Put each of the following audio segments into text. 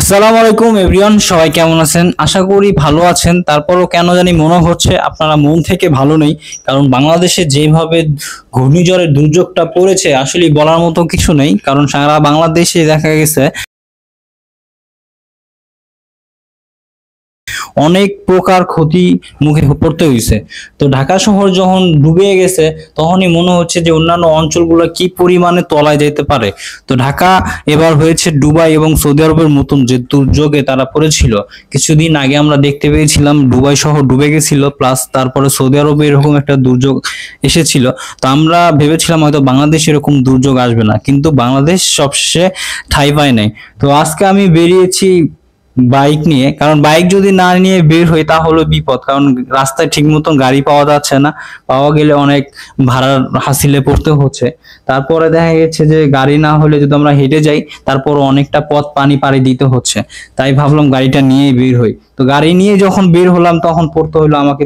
আসসালামু আলাইকুম এভরিওয়ান, সবাই কেমন আছেন? আশা করি ভালো আছেন। তারপরও কেন জানি মনে হচ্ছে আপনারা মন থেকে ভালো নেই, কারণ বাংলাদেশে যেভাবে ঘূর্ণিঝড়ের দুর্যোগটা পড়েছে আসলে বলার মতো কিছু নেই। কারণ সারা বাংলাদেশে দেখা গেছে অনেক প্রকার ক্ষতি মুখে পড়তে হয়েছে। তো ঢাকা শহর যখন ডুবে গেছে তখনই মনে হচ্ছে যে অন্যান্য অঞ্চলগুলো কি পরিমাণে তলায় যেতে পারে। তো ঢাকা এবার হয়েছে দুবাই এবং সৌদি আরবের মতন যে দুর্যোগে তারা পড়েছিল। কিছুদিন আগে আমরা দেখতে পেয়েছিলাম দুবাই শহর ডুবে গেছিল, প্লাস তারপরে সৌদি আরবে এরকম একটা দুর্যোগ এসেছিল। তো আমরা ভেবেছিলাম হয়তো বাংলাদেশ এরকম দুর্যোগ আসবে না, কিন্তু বাংলাদেশ সবশেষে ঠাঁই পায় নাই। তো আজকে আমি বেরিয়েছি বাইক নিয়ে, কারণ বাইক যদি না নিয়ে বের হই তাহলে বিপদ, কারণ রাস্তায় ঠিক মতন গাড়ি পাওয়া যাচ্ছে না, পাওয়া গেলে অনেক ভাড়ার হাসিলে পড়তে হচ্ছে। তারপরে দেখা গেছে যে গাড়ি না হলে যদি আমরা হেঁটে যাই তারপর অনেকটা পথ পানি পাড়ি দিতে হচ্ছে। তাই ভাবলাম গাড়িটা নিয়েই বের হই। তো গাড়ি নিয়ে যখন বের হলাম তখন পড়তে হলো আমাকে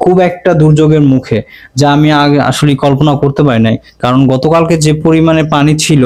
খুব একটা দুর্যোগের মুখে, যা আমি আগে আসলে কল্পনা করতে পারি নাই। কারণ গতকালকে যে পরিমাণে পানি ছিল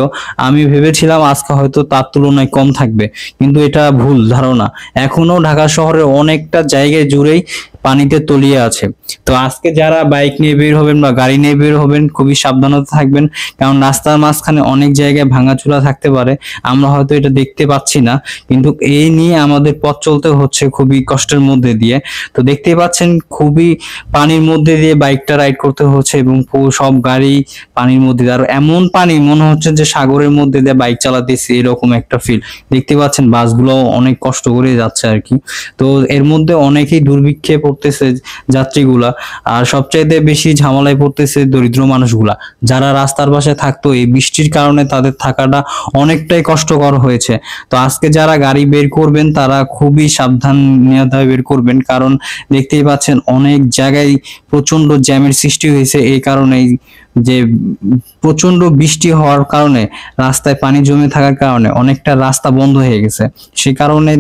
আমি ভেবেছিলাম আজকে হয়তো তার তুলনায় কম থাকবে, কিন্তু এটা ভুল ধারণা। এখনো ঢাকা শহরের অনেকটা জায়গায় জুড়েই পানিতে তলিয়ে আছে। তো আজকে যারা বাইক নিয়ে বের হবেন বা গাড়ি নিয়ে বের হবেন খুবই সাবধানতা থাকবেন, কারণ রাস্তার মাঝখানে অনেক জায়গায় ভাঙাচোরা থাকতে পারে। আমরা হয়তো এটা দেখতে পাচ্ছি না, কিন্তু এই নিয়ে আমাদের পথ চলতে হচ্ছে খুবই কষ্টের মধ্যে দিয়ে। তো দেখতেই পাচ্ছেন খুবই পানির মধ্যে দিয়ে বাইকটা রাইড করতে হচ্ছে এবং সব গাড়ি পানির মধ্যে দিয়ে। আর এমন পানি মনে হচ্ছে যে সাগরের মধ্যে দিয়ে বাইক চালাতেছি, এরকম একটা ফিল। দেখতে পাচ্ছেন বাসগুলো অনেক কষ্ট করে যাচ্ছে আর কি। তো এর মধ্যে অনেকেই দুর্ভিক্ষে পড়তেছে যাত্রীগুলা, আর সবচাইতে বেশি ঝামেলায় পড়তেছে দরিদ্র মানুষগুলা, যারা রাস্তার পাশে থাকতো। এই বৃষ্টির কারণে তাদের থাকাটা অনেকটাই কষ্টকর হয়েছে। তো আজকে যারা গাড়ি বের করবেন তারা খুবই সাবধান নিয়ে বের করবেন, কারণ দেখতেই পাচ্ছেন অনেক জায়গায় প্রচন্ড জ্যামের সৃষ্টি হয়েছে। এই কারণেই যে প্রচন্ড বৃষ্টি হওয়ার কারণে রাস্তায় পানি জমে থাকার কারণে অনেকটা রাস্তা বন্ধ হয়ে গেছে। সে কারণে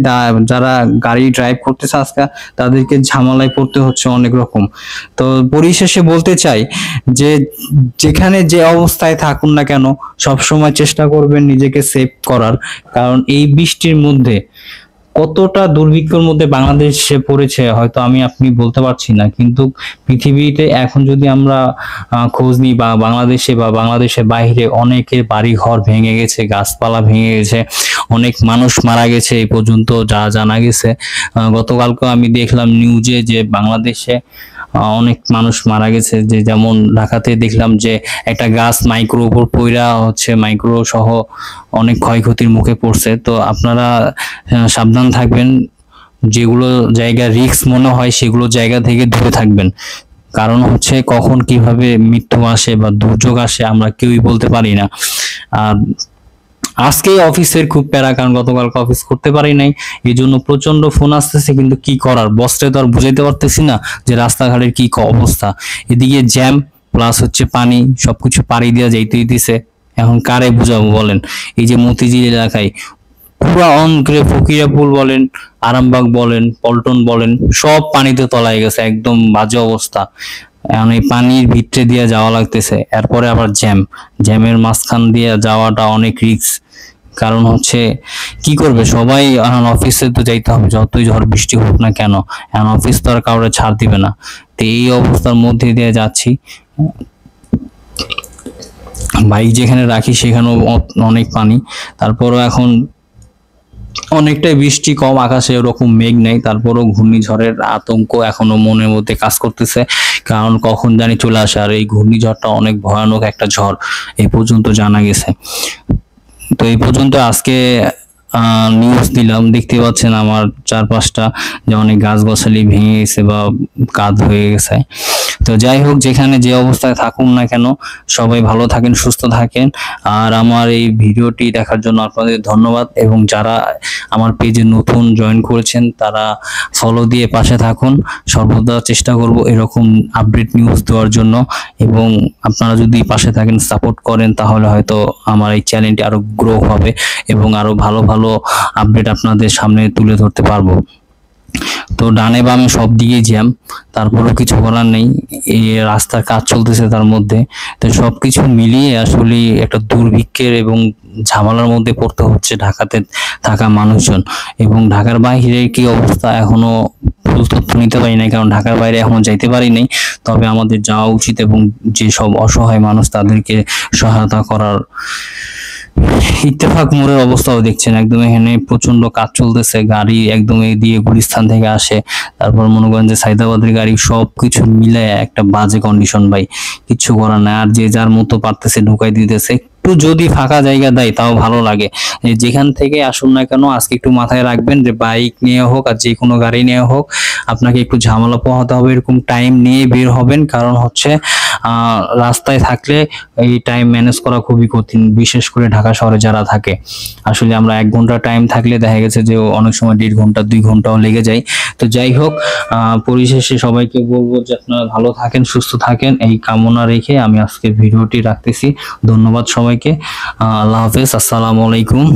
যারা গাড়ি ড্রাইভ করতেছে আজকে তাদেরকে ঝামেলায় পড়তে হচ্ছে অনেক রকম। তো পরিশেষে বলতে চাই যে যেখানে যে অবস্থায় থাকুন না কেন সবসময় চেষ্টা করবেন নিজেকে সেভ করার, কারণ এই বৃষ্টির মধ্যে কতটা দুর্ভিক্ষের মধ্যে বাংলাদেশে পড়েছে হয়তো আমি আপনি বলতে পারছি না, কিন্তু পৃথিবীতে এখন যদি আমরা খোঁজ নিই বা বাংলাদেশে বা বাংলাদেশের বাইরে অনেকের বাড়ি ঘর ভেঙে গেছে, গাছপালা ভেঙে গেছে, অনেক মানুষ মারা গেছে এই পর্যন্ত যা জানা গেছে। গতকালকে আমি দেখলাম নিউজে যে বাংলাদেশে অনেক মানুষ মারা গেছে, যে যেমন ঢাকাতে দেখলাম যে একটা গাছ মাইক্রো উপর পইরা হচ্ছে মাইক্রো সহ অনেক ক্ষয়ক্ষতির মুখে পড়ছে। তো আপনারা সাবধান থাকবেন, যেগুলো জায়গা রিস্ক মনে হয় সেগুলো জায়গা থেকে দূরে থাকবেন। কারণ হচ্ছে কখন কিভাবে মৃত্যু আসে বা দুর্যোগ আসে আমরা কেউই বলতে পারি না। আর আজকে অফিসের খুব প্যারা, কারণ গতকালকে অফিস করতে পারি নাই, এই জন্য প্রচন্ড ফোন আসতেছে, কিন্তু কি করার, বসরে তো আর বুঝাইতে পারতেছি না যে রাস্তাঘাটের কি অবস্থা। এদিকে জ্যাম প্লাস হচ্ছে পানি, সবকিছু পাড়ি দেওয়া যাইতে দিতেছে। এখন কারে বুঝাবো বলেন? এই যে মতিঝিল এলাকায় পুরা অন ফকিরাপুল বলেন, আরামবাগ বলেন, পল্টন বলেন, সব পানিতে তলায় গেছে, একদম বাজে অবস্থা। এখন এই পানির ভিতরে দিয়ে যাওয়া লাগতেছে, এরপরে আবার জ্যামের মাঝখান দিয়ে যাওয়াটা অনেক রিস্ক। কারণ হচ্ছে কি করবে সবাই, এখন অফিসে তো যাইতে হবে যতই ঝড় বৃষ্টি হোক না কেন, এখন অফিস তো আর কাউরে ছাড় দিবে না। তো এই অবস্থার মধ্যে দিয়ে যাচ্ছি, বাইক যেখানে রাখি সেখানেও অনেক পানি। তারপরও এখন অনেকটাই বৃষ্টি কম, আকাশে ওরকম মেঘ নেই, তারপরও ঘূর্ণিঝড়ের আতঙ্ক এখনো মনের মধ্যে কাজ করতেছে, কারণ কখন জানি চলে আসে। আর এই ঘূর্ণিঝড়টা অনেক ভয়ানক একটা ঝড় এই পর্যন্ত জানা গেছে। তো এই পর্যন্ত আজকে নিউজ দিলাম, দেখতে পাচ্ছেন আমার চারপাশটা যে অনেক গাছগাছালি ভেঙে গেছে বা কাদ হয়ে গেছে। তো যাই হোক, যেখানে যে অবস্থায় থাকুন না কেন সবাই ভালো থাকেন, সুস্থ থাকেন। আর আমার এই ভিডিওটি দেখার জন্য আপনাদের ধন্যবাদ, এবং যারা আমার পেজে নতুন জয়েন করেছেন তারা ফলো দিয়ে পাশে থাকুন। সর্বদা চেষ্টা করব এরকম আপডেট নিউজ দেওয়ার জন্য, এবং আপনারা যদি পাশে থাকেন সাপোর্ট করেন তাহলে হয়তো আমার এই চ্যানেলটি আরো গ্রো হবে এবং আরো ভালো ভালো আপডেট আপনাদের সামনে তুলে ধরতে পারবো। তো ডানে বামে সব দিকেই জ্যাম, তারপরেও কিছু করার নেই, এই রাস্তার কাজ চলতেছে তার মধ্যে। তো সবকিছু মিলিয়ে আসলে একটা দুর্ভিক্ষের এবং ঝামেলার মধ্যে পড়তে হচ্ছে ঢাকাতে থাকা মানুষজন। এবং ঢাকার বাইরে কি অবস্থা এখনো ফুল তথ্য নিতে পারি নাই, কারণ ঢাকার বাইরে এখনো যাইতে পারি নাই। তবে আমাদের যাওয়া উচিত এবং যেসব অসহায় মানুষ তাদেরকে সহায়তা করার। ইত্তেফাক মোড়ের অবস্থাও দেখছেন, একদম এখানে প্রচন্ড কাজ চলতেছে, গাড়ি একদম এই দিয়ে গুলিস্তান থেকে আসে, তারপর মনে করেন যে সাইদাবাদের গাড়ি, সবকিছু মিলে একটা বাজে কন্ডিশন ভাই, কিচ্ছু করার নাই। আর যে যার মতো পারতেছে ঢুকাই দিতেছে। একটু যদি ফাঁকা জায়গা দেয় তাও ভালো লাগে। যেখান থেকে আসুন না কেন আজকে একটু মাথায় রাখবেন যে বাইক নিয়ে হোক আর যে কোনো গাড়ি নিয়ে হোক আপনাকে একটু ঝামেলা পোহাতে হবে, এরকম টাইম নিয়ে বের হবেন। কারণ হচ্ছে রাস্তায় থাকলে এই টাইম ম্যানেজ করা খুবই কঠিন, বিশেষ করে ঢাকা শহরে যারা থাকে। আসলে আমরা 1 ঘন্টা টাইম থাকলে দেখা গেছে যে অনেক সময় 1.5 ঘন্টা 2 ঘন্টাও লেগে যায়। তো যাই হোক, পরিশেষে সবাইকে বলবো যে আপনারা ভালো থাকেন, সুস্থ থাকেন, এই কামনা রেখে আমি আজকে ভিডিওটি রাখতেছি। ধন্যবাদ সবাইকে। আল্লাহ হাফেজ, আসসালামু আলাইকুম।